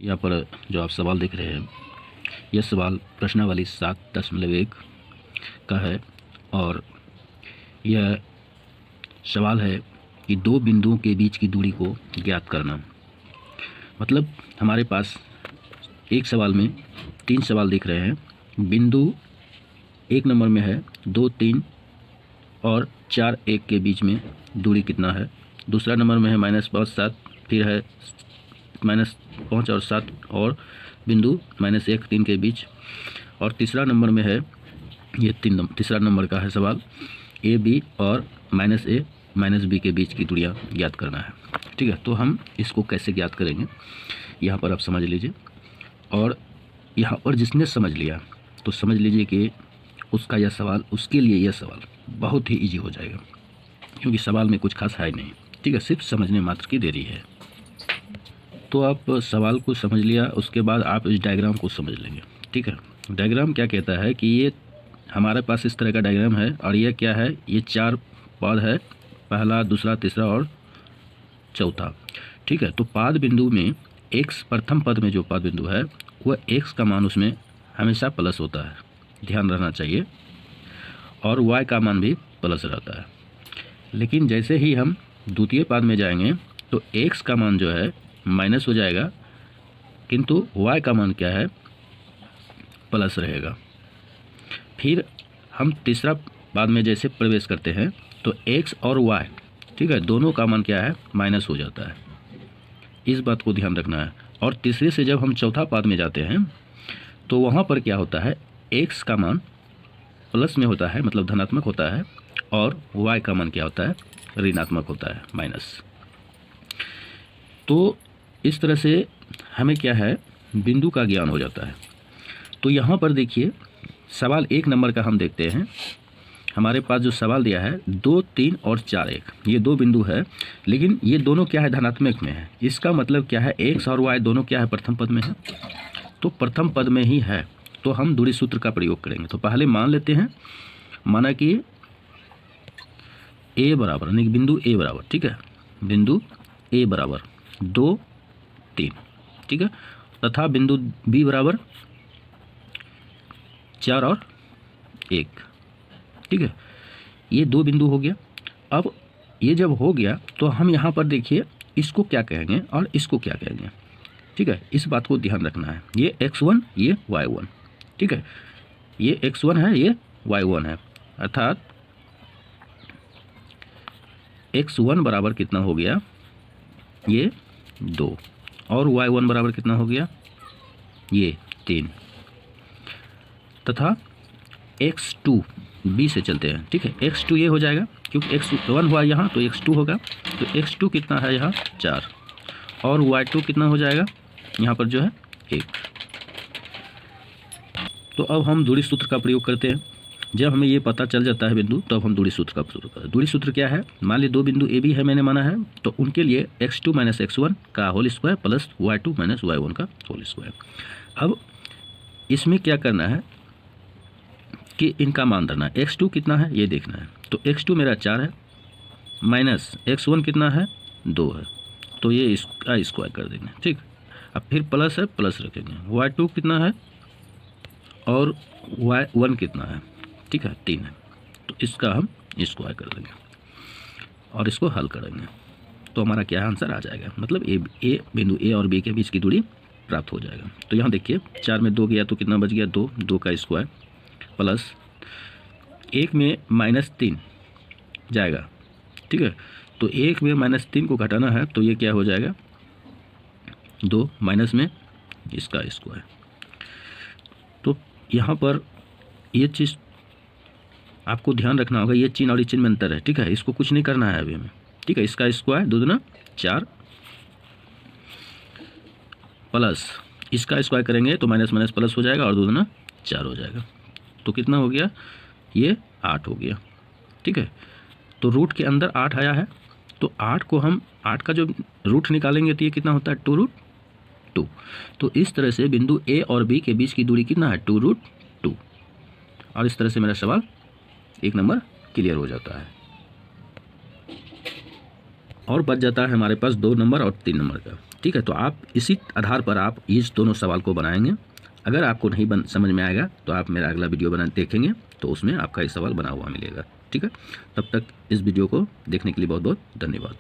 यहाँ पर जो आप सवाल देख रहे हैं, यह सवाल प्रश्नावली 7.1 का है और यह सवाल है कि दो बिंदुओं के बीच की दूरी को ज्ञात करना। मतलब हमारे पास एक सवाल में 3 सवाल दिख रहे हैं। बिंदु 1 नंबर में है 2, 3 और 4, 1 के बीच में दूरी कितना है। दूसरा नंबर में है -5, 7, फिर है -5 और 7 और बिंदु -1, 3 के बीच। और तीसरा नंबर में है ये तीसरा नंबर का है सवाल, ए बी और -a -b के बीच की दूरियां ज्ञात करना है। ठीक है, तो हम इसको कैसे ज्ञात करेंगे यहाँ पर आप समझ लीजिए। और यहाँ पर जिसने समझ लिया तो समझ लीजिए कि उसका यह सवाल, उसके लिए यह सवाल बहुत ही इजी हो जाएगा, क्योंकि सवाल में कुछ खास है नहीं। ठीक है, सिर्फ समझने मात्र की देरी है। तो आप सवाल को समझ लिया, उसके बाद आप इस डायग्राम को समझ लेंगे। ठीक है, डायग्राम क्या कहता है कि ये हमारे पास इस तरह का डायग्राम है और ये क्या है, ये 4 पद है, पहला, दूसरा, तीसरा और चौथा। ठीक है, तो पाद बिंदु में x, प्रथम पद में जो पाद बिंदु है वह x का मान उसमें हमेशा प्लस होता है, ध्यान रखना चाहिए, और y का मान भी प्लस रहता है। लेकिन जैसे ही हम द्वितीय पाद में जाएंगे तो x का मान जो है माइनस हो जाएगा, किंतु y का मान क्या है, प्लस रहेगा। फिर हम तीसरा पाद में जैसे प्रवेश करते हैं तो x और y, ठीक है, दोनों का मान क्या है, माइनस हो जाता है। इस बात को ध्यान रखना है। और तीसरे से जब हम चौथा पाद में जाते हैं तो वहाँ पर क्या होता है, x का मान प्लस में होता है, मतलब धनात्मक होता है, और y का मान क्या होता है, ऋणात्मक होता है, माइनस। तो इस तरह से हमें क्या है, बिंदु का ज्ञान हो जाता है। तो यहाँ पर देखिए सवाल 1 नंबर का हम देखते हैं। हमारे पास जो सवाल दिया है 2, 3 और 4, 1, ये 2 बिंदु है, लेकिन ये दोनों क्या है, धनात्मक में है। इसका मतलब क्या है, x और y दोनों क्या है, प्रथम पद में है। तो प्रथम पद में ही है तो हम दूरी सूत्र का प्रयोग करेंगे। तो पहले मान लेते हैं, माना कि a बराबर, यानी बिंदु a बराबर, ठीक है, बिंदु a बराबर 2, 3, ठीक है, तथा बिंदु b बराबर 4 और 1, ठीक है। ये 2 बिंदु हो गया। अब ये जब हो गया तो हम यहाँ पर देखिए इसको क्या कहेंगे और इसको क्या कहेंगे। ठीक है, इस बात को ध्यान रखना है। ये x1, ये y1, ठीक है, ये x1 है, ये y1 है, अर्थात x1 बराबर कितना हो गया, ये 2, और y1 बराबर कितना हो गया, ये 3, तथा x2 b से चलते हैं। ठीक है, x2 ये हो जाएगा, क्योंकि x1 हुआ यहाँ तो x2 होगा, तो x2 कितना है यहाँ 4, और y2 कितना हो जाएगा यहाँ पर जो है 1। तो अब हम दूरी सूत्र का प्रयोग करते हैं। जब हमें ये पता चल जाता है बिंदु, तब हम दूरी सूत्र का प्रयोग करते हैं। दूरी सूत्र क्या है, मान ली 2 बिंदु ए बी है, मैंने माना है, तो उनके लिए x2 - x1 का whole square plus y2 - y1 का होल स्क्वायर। अब इसमें क्या करना है कि इनका मान धरना है। x2 कितना है ये देखना है, तो x2 मेरा 4 है, माइनस x1 कितना है 2 है, तो ये इसका स्क्वायर कर देंगे। ठीक, अब फिर प्लस है, प्लस रखेंगे, y2 कितना है और y1 कितना है, ठीक है 3 है, तो इसका हम स्क्वायर कर देंगे और इसको हल करेंगे, तो हमारा क्या आंसर आ जाएगा, मतलब ए बिंदु ए और बी के बीच की दूरी प्राप्त हो जाएगा। तो यहाँ देखिए 4 में 2 गया तो कितना बच गया, 2, 2 का स्क्वायर प्लस 1 में -3 जाएगा। ठीक है, तो 1 में -3 को घटाना है तो ये क्या हो जाएगा, 2 माइनस में इसका स्क्वायर। तो यहाँ पर ये चीज़ आपको ध्यान रखना होगा, ये चिन्ह और ये चिन्ह में अंतर है। ठीक है, इसको कुछ नहीं करना है अभी हमें। ठीक है, इसका स्क्वायर 2 दूना 4 प्लस इसका स्क्वायर करेंगे तो माइनस माइनस प्लस हो जाएगा और 2 दूना 4 हो जाएगा, तो कितना हो गया, ये 8 हो गया। ठीक है, तो रूट के अंदर 8 आया है, तो 8 को हम 8 का जो रूट निकालेंगे तो ये कितना होता है 2√2। तो इस तरह से बिंदु ए और बी के बीच की दूरी कितना है 2√2, और इस तरह से मेरा सवाल 1 नंबर क्लियर हो जाता है। और बच जाता है हमारे पास 2 नंबर और 3 नंबर का। ठीक है, तो आप इसी आधार पर आप इस दोनों सवाल को बनाएंगे। अगर आपको नहीं समझ में आएगा तो आप मेरा अगला वीडियो देखेंगे, तो उसमें आपका ये सवाल बना हुआ मिलेगा। ठीक है, तब तक इस वीडियो को देखने के लिए बहुत बहुत धन्यवाद।